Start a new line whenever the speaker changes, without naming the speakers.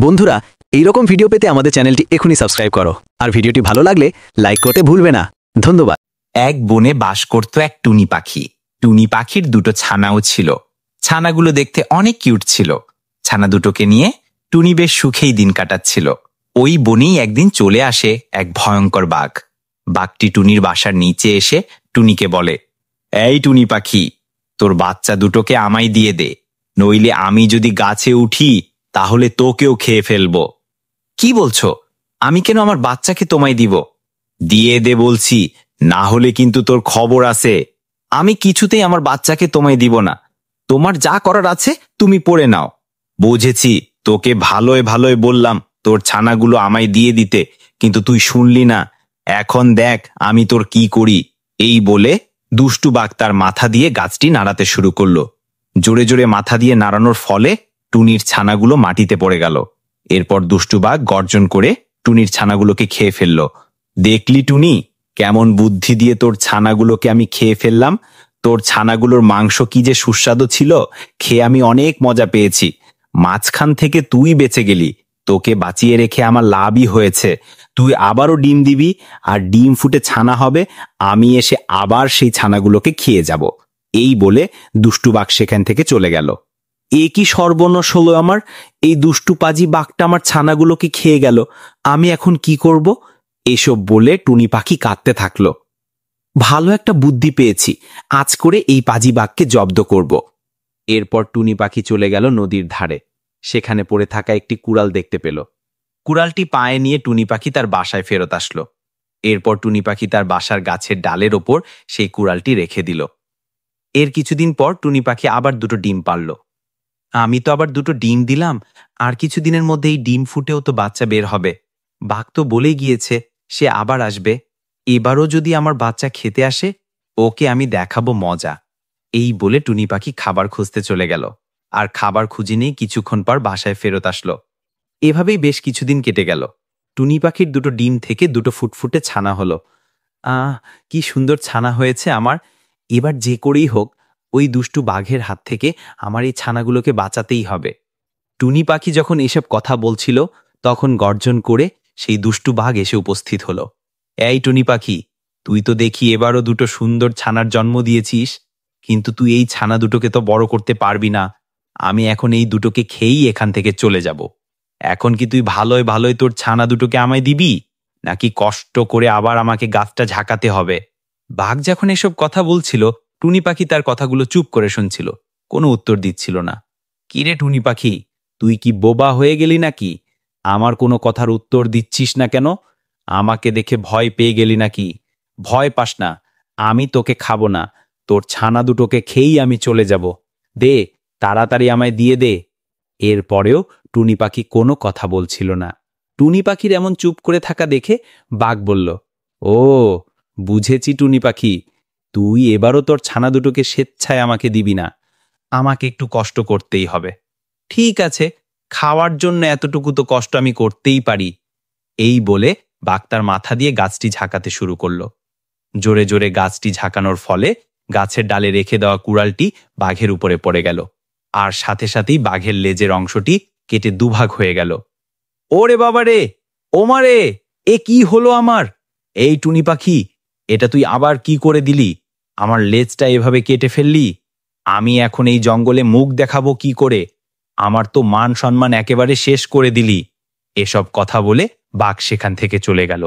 বন্ধুরা, এইরকম ভিডিও পেতে আমাদের চ্যানেলটি এখনই সাবস্ক্রাইব করো আর ভিডিওটি ভালো লাগলে লাইক করতে ভুলবে না। ধন্যবাদ।
এক বনে বাস করত এক টুনি পাখি। টুনি পাখির দুটো ছানাও ছিল। ছানাগুলো দেখতে অনেক কিউট ছিল। ছানা দুটোকে নিয়ে টুনি বেশ সুখেই দিন কাটাচ্ছিল। ওই বনেই একদিন চলে আসে এক ভয়ঙ্কর বাঘ। বাঘটি টুনির বাসার নিচে এসে টুনিকে বলে, এই টুনি পাখি, তোর বাচ্চা দুটোকে আমায় দিয়ে দে, নইলে আমি যদি গাছে উঠি তাহলে তোকেও খেয়ে ফেলবো। কি বলছো? আমি কেন আমার বাচ্চাকে তোমায় দিব? দিয়ে দে বলছি, না হলে কিন্তু তোর খবর আছে। আমি কিছুতেই আমার বাচ্চাকে তোমায় দিব না। তোমার যা করার আছে তুমি পড়ে নাও। বুঝেছি, তোকে ভালোয় ভালোয় বললাম তোর ছানাগুলো আমায় দিয়ে দিতে, কিন্তু তুই শুনলি না। এখন দেখ আমি তোর কি করি। এই বলে দুষ্টু বাঘ তার মাথা দিয়ে গাছটি নাড়াতে শুরু করলো। জোরে জোরে মাথা দিয়ে নাড়ানোর ফলে টুনির ছানাগুলো মাটিতে পড়ে গেল। এরপর দুষ্টু বাঘ গর্জন করে টুনির ছানাগুলোকে খেয়ে ফেলল। দেখলি টুনি, কেমন বুদ্ধি দিয়ে তোর ছানাগুলোকে আমি খেয়ে ফেললাম। তোর ছানাগুলোর মাংস কি যে সুস্বাদু ছিল, খেয়ে আমি অনেক মজা পেয়েছি। মাঝখান থেকে তুই বেঁচে গেলি, তোকে বাঁচিয়ে রেখে আমার লাভই হয়েছে। তুই আবারও ডিম দিবি, আর ডিম ফুটে ছানা হবে, আমি এসে আবার সেই ছানাগুলোকে খেয়ে যাব। এই বলে দুষ্টু বাঘ সেখান থেকে চলে গেল। এ কি সর্বনাশ হলো আমার! এই দুষ্টু পাজি বাঘটা আমার ছানাগুলোকে খেয়ে গেল। আমি এখন কি করব? এসব বলে টুনি পাখি কাঁদতে থাকলো। ভালো একটা বুদ্ধি পেয়েছি, আজ করে এই পাজি বাঘকে জব্দ করব। এরপর টুনি পাখি চলে গেল নদীর ধারে। সেখানে পড়ে থাকা একটি কুড়াল দেখতে পেল। কুড়ালটি পায়ে নিয়ে টুনি পাখি তার বাসায় ফেরত আসলো। এরপর টুনি পাখি তার বাসার গাছের ডালের ওপর সেই কুড়ালটি রেখে দিল। এর কিছুদিন পর টুনি পাখি আবার দুটো ডিম পারল। আমি তো আবার দুটো ডিম দিলাম, আর কিছুদিনের মধ্যে এই ডিম ফুটেও তো বাচ্চা বের হবে। বাঘ তো বলেই গিয়েছে সে আবার আসবে। এবারও যদি আমার বাচ্চা খেতে আসে, ওকে আমি দেখাবো মজা। এই বলে টুনি পাখি খাবার খুঁজতে চলে গেল, আর খাবার খুঁজে নিয়ে কিছুক্ষণ পর বাসায় ফেরত আসলো। এভাবেই বেশ কিছুদিন কেটে গেল। টুনি পাখির দুটো ডিম থেকে দুটো ফুটফুটে ছানা হলো। কি সুন্দর ছানা হয়েছে আমার! এবার যে করেই হোক ওই দুষ্টু বাঘের হাত থেকে আমার এই ছানাগুলোকে বাঁচাতেই হবে। টুনি পাখি যখন এসব কথা বলছিল, তখন গর্জন করে সেই দুষ্টু বাঘ এসে উপস্থিত হলো। এই টুনি পাখি, তুই তো দেখি এবারও দুটো সুন্দর ছানার জন্ম দিয়েছিস, কিন্তু তুই এই ছানা দুটোকে তো বড় করতে পারবি না। আমি এখন এই দুটোকে খেয়েই এখান থেকে চলে যাব। এখন কি তুই ভালোয় ভালোয় তোর ছানা দুটোকে আমায় দিবি, নাকি কষ্ট করে আবার আমাকে গাছটা ঝাঁকাতে হবে? বাঘ যখন এসব কথা বলছিল, টুনি পাখি তার কথাগুলো চুপ করে শুনছিল, কোনো উত্তর দিচ্ছিল না। কিরে টুনি পাখি, তুই কি বোবা হয়ে গেলি নাকি? আমার কোনো কথার উত্তর দিচ্ছিস না কেন? আমাকে দেখে ভয় পেয়ে গেলি নাকি? ভয় পাস না, আমি তোকে খাবো না। তোর ছানা দুটোকে খেয়েই আমি চলে যাব। দে, তাড়াতাড়ি আমায় দিয়ে দে। এরপরেও টুনি পাখি কোনো কথা বলছিল না। টুনি পাখির এমন চুপ করে থাকা দেখে বাঘ বলল, ও, বুঝেছি টুনি পাখি, তুই এবারও তোর ছানা দুটোকে স্বেচ্ছায় আমাকে দিবি না। আমাকে একটু কষ্ট করতেই হবে। ঠিক আছে, খাওয়ার জন্য এতটুকু তো কষ্ট আমি করতেই পারি। এই বলে বাঘ তার মাথা দিয়ে গাছটি ঝাঁকাতে শুরু করলো। জোরে জোরে গাছটি ঝাঁকানোর ফলে গাছের ডালে রেখে দেওয়া কুড়ালটি বাঘের উপরে পড়ে গেল, আর সাথে সাথেই বাঘের লেজের অংশটি কেটে দুভাগ হয়ে গেল। ওরে বাবা রে, ওমারে, এ কি হলো আমার! এই টুনি পাখি, এটা তুই আবার কি করে দিলি? আমার লেজটা এভাবে কেটে ফেললি। আমি এখন এই জঙ্গলে মুখ দেখাবো কি করে? আমার তো মান সম্মান একেবারে শেষ করে দিলি। এসব কথা বলে বাঘ সেখান থেকে চলে গেল।